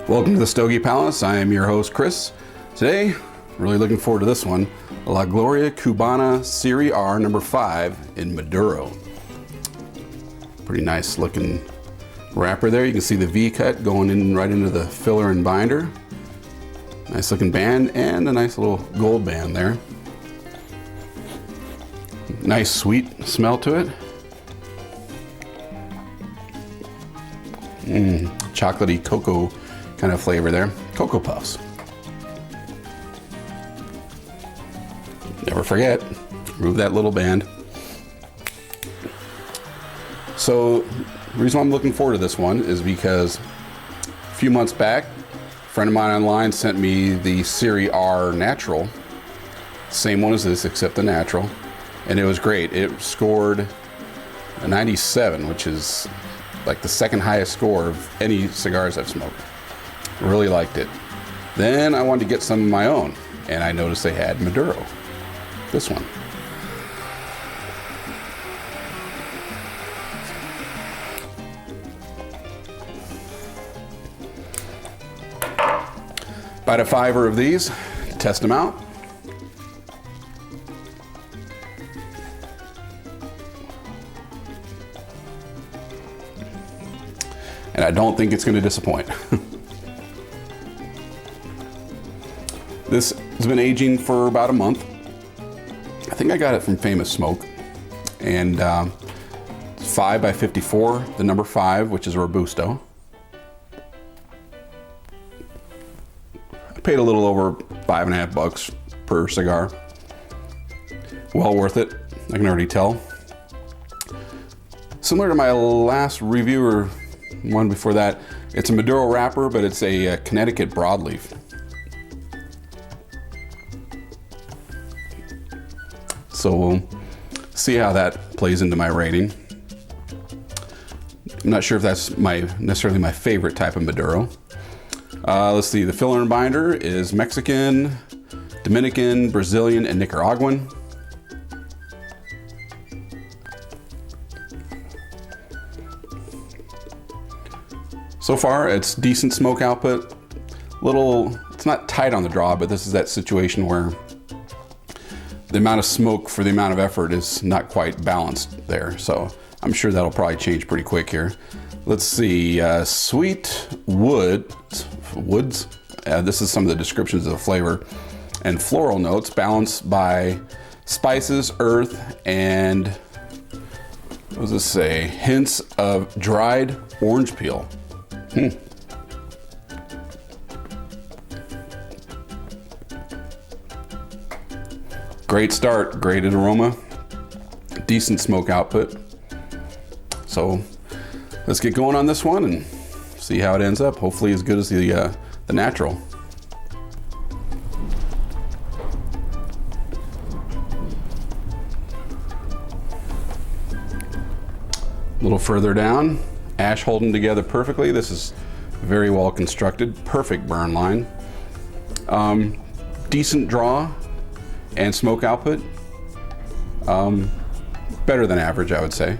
Welcome to the Stogie Palace. I am your host, Chris. Today, really looking forward to this one. La Gloria Cubana Serie R number 5 in Maduro. Pretty nice looking wrapper there. You can see the V cut going in right into the filler and binder. Nice looking band and a nice little gold band there. Nice sweet smell to it. Chocolatey cocoa kind of flavor there. Cocoa Puffs. Never forget, remove that little band. So the reason why I'm looking forward to this one is because a few months back, a friend of mine online sent me the Serie R Natural. Same one as this, except the Natural. And it was great. It scored a 97, which is like the second highest score of any cigars I've smoked. Really liked it. Then I wanted to get some of my own, and I noticed they had Maduro. This one. Bought a 5 of these to test them out. And I don't think it's going to disappoint. This has been aging for about a month. I think I got it from Famous Smoke. And 5 by 54, the number 5, which is Robusto. I paid a little over $5.50 per cigar. Well worth it, I can already tell. Similar to my last review or one before that, it's a Maduro wrapper, but it's a Connecticut broadleaf. So we'll see how that plays into my rating. I'm not sure if that's necessarily my favorite type of Maduro. Let's see, the filler and binder is Mexican, Dominican, Brazilian, and Nicaraguan. So far, it's decent smoke output. It's not tight on the draw, but this is that situation where the amount of smoke for the amount of effort is not quite balanced there. So I'm sure that'll probably change pretty quick here. Let's see, sweet woods. This is some of the descriptions of the flavor. And floral notes balanced by spices, earth, and what does this say? Hints of dried orange peel. Great start, great aroma, decent smoke output. So let's get going on this one and see how it ends up. Hopefully as good as the Natural. A little further down. Ash holding together perfectly. This is very well constructed, perfect burn line. Decent draw and smoke output. Better than average, I would say.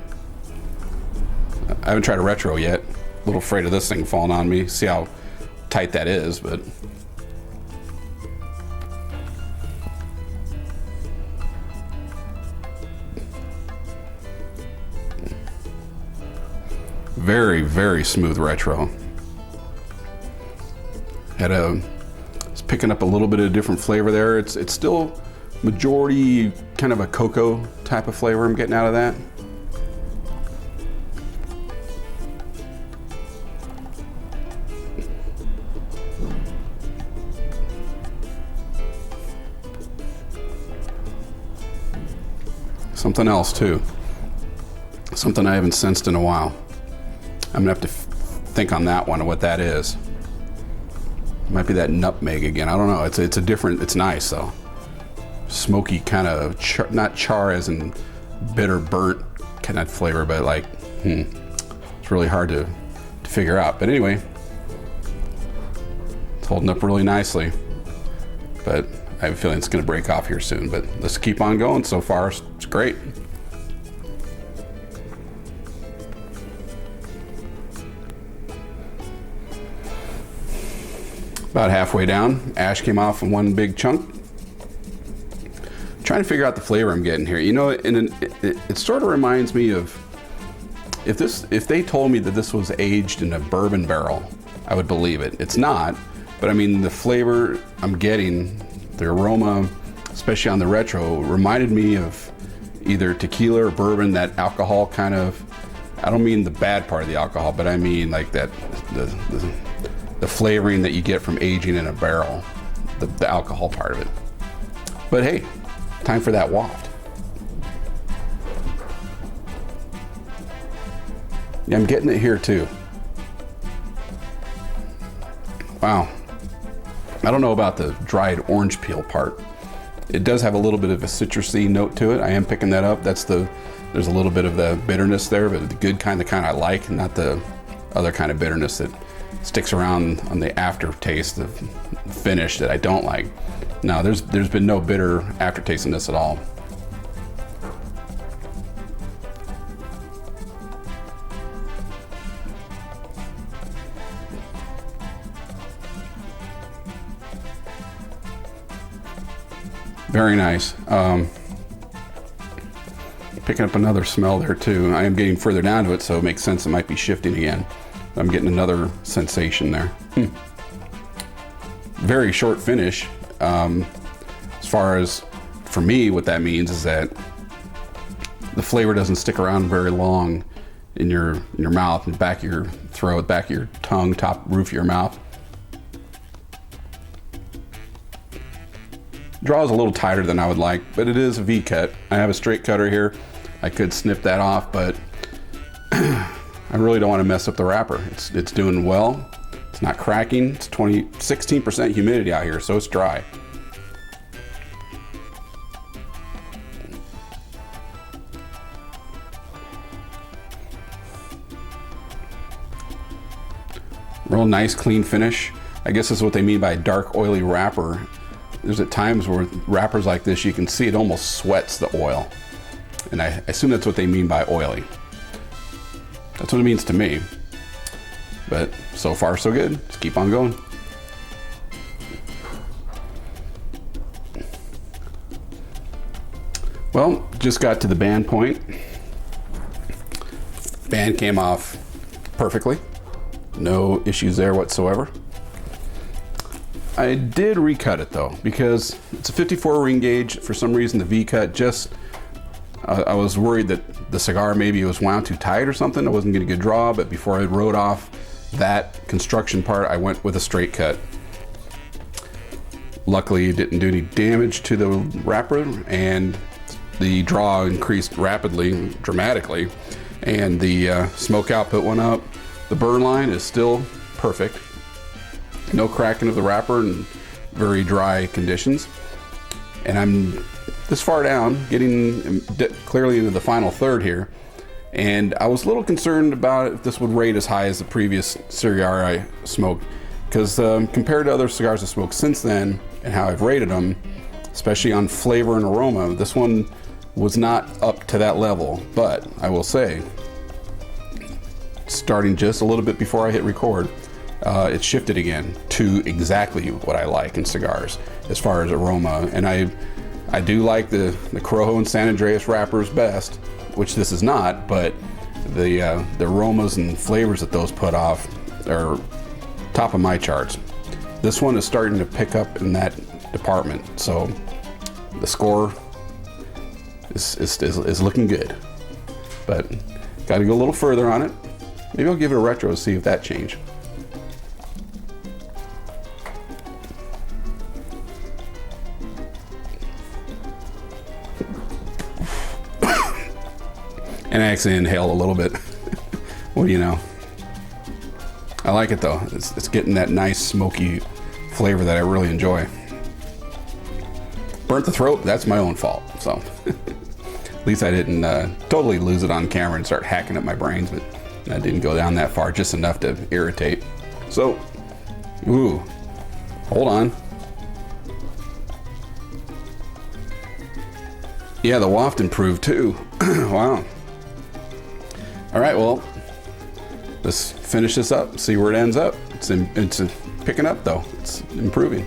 I haven't tried a retro yet. A little afraid of this thing falling on me. See how tight that is, but very, very smooth retro. It's picking up a little bit of a different flavor there. It's still majority kind of a cocoa type of flavor I'm getting out of that. Something else too. Something I haven't sensed in a while. I'm gonna have to think on that one, what that is. Might be that nutmeg again. I don't know. It's a different. It's nice though. Smoky kind of not char as in bitter burnt kind of flavor, but like it's really hard to figure out. But anyway, it's holding up really nicely. But I have a feeling it's going to break off here soon. But let's keep on going. So far, it's great. About halfway down, ash came off in one big chunk. Trying to figure out the flavor I'm getting here. You know, it sort of reminds me of if they told me that this was aged in a bourbon barrel, I would believe it. It's not, but I mean the flavor I'm getting, the aroma, especially on the retro, reminded me of either tequila or bourbon, that alcohol kind of, I don't mean the bad part of the alcohol, but I mean like that, the flavoring that you get from aging in a barrel, the alcohol part of it. But hey, time for that waft. Yeah, I'm getting it here too. Wow. I don't know about the dried orange peel part. It does have a little bit of a citrusy note to it. I am picking that up. There's a little bit of the bitterness there, but the good kind, the kind I like, not the other kind of bitterness that sticks around on the aftertaste of finish that I don't like. No, there's been no bitter aftertaste in this at all. Very nice. Picking up another smell there too. I am getting further down to it, so it makes sense it might be shifting again. I'm getting another sensation there. Very short finish. As far as, for me, what that means is that the flavor doesn't stick around very long in your mouth, in the back of your throat, back of your tongue, top roof of your mouth. Draws a little tighter than I would like, but it is a V-cut. I have a straight cutter here. I could snip that off, but I really don't want to mess up the wrapper. It's doing well. It's not cracking. It's 16% humidity out here, so it's dry. Real nice, clean finish. I guess that's what they mean by dark, oily wrapper. There's at times where wrappers like this, you can see it almost sweats the oil. And I assume that's what they mean by oily. That's what it means to me. But so far so good. Let's keep on going. Well, just got to the band point. Band came off perfectly. No issues there whatsoever. I did recut it though, because it's a 54 ring gauge. For some reason, the V-cut just, I was worried that the cigar maybe was wound too tight or something. I wasn't getting a good draw, but before I wrote off that construction part, I went with a straight cut. Luckily, it didn't do any damage to the wrapper, and the draw increased rapidly, dramatically, and the smoke output went up. The burn line is still perfect. No cracking of the wrapper in very dry conditions. And I'm this far down, getting clearly into the final third here. And I was a little concerned about if this would rate as high as the previous Serie I smoked, because compared to other cigars I smoked since then and how I've rated them, especially on flavor and aroma, this one was not up to that level. But I will say, starting just a little bit before I hit record, it shifted again to exactly what I like in cigars as far as aroma. And I do like the Corojo and San Andreas wrappers best, which this is not, but the aromas and flavors that those put off are top of my charts. This one is starting to pick up in that department, so the score is looking good. But got to go a little further on it. Maybe I'll give it a retro to see if that changed. And I actually inhaled a little bit. What do you know? I like it though. It's getting that nice smoky flavor that I really enjoy. Burnt the throat, that's my own fault. So at least I didn't totally lose it on camera and start hacking at my brains, but I didn't go down that far, just enough to irritate. So, ooh, hold on. Yeah, the waft improved too. Wow. All right, well, let's finish this up, see where it ends up. It's picking up though. It's improving.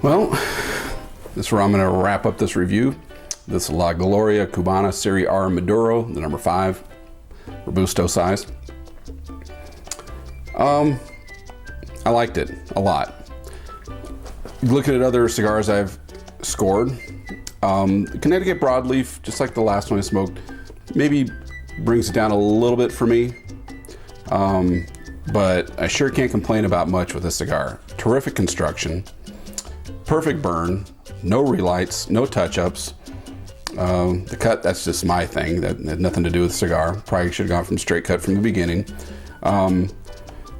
Well, this is where I'm going to wrap up this review. This is La Gloria Cubana Serie R Maduro, the number 5, Robusto size. I liked it a lot. Looking at other cigars I've scored, Connecticut Broadleaf, just like the last one I smoked, maybe brings it down a little bit for me. But I sure can't complain about much with this cigar. Terrific construction, perfect burn, no relights, no touch-ups. The cut, that's just my thing. That had nothing to do with the cigar. Probably should have gone from straight cut from the beginning.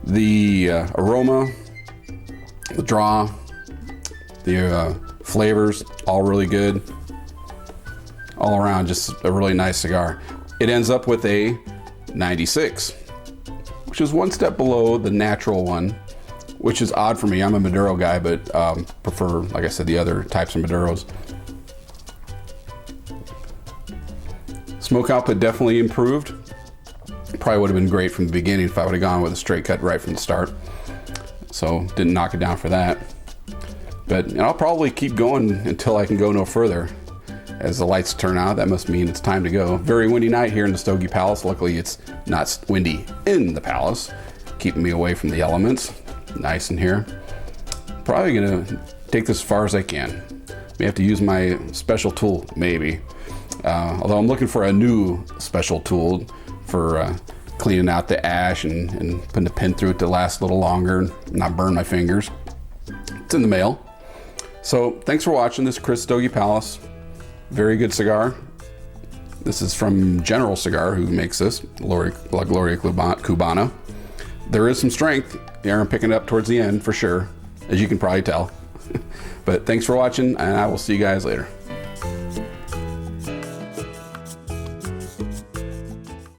The aroma, the draw, the flavors, all really good. All around, just a really nice cigar. It ends up with a 96, which is one step below the natural one, which is odd for me. I'm a Maduro guy, but prefer, like I said, the other types of Maduros. Smoke output definitely improved. Probably would have been great from the beginning if I would have gone with a straight cut right from the start. So didn't knock it down for that. But I'll probably keep going until I can go no further. As the lights turn out, that must mean it's time to go. Very windy night here in the Stogie Palace. Luckily, it's not windy in the palace, keeping me away from the elements. Nice in here. Probably gonna take this as far as I can. May have to use my special tool, maybe. Although I'm looking for a new special tool for cleaning out the ash and putting a pin through it to last a little longer and not burn my fingers. It's in the mail. So thanks for watching. This is Chris, Stogie Palace. Very good cigar. This is from General Cigar, who makes this, La Gloria Cubana. There is some strength. I'm picking it up towards the end for sure, as you can probably tell. But thanks for watching, and I will see you guys later.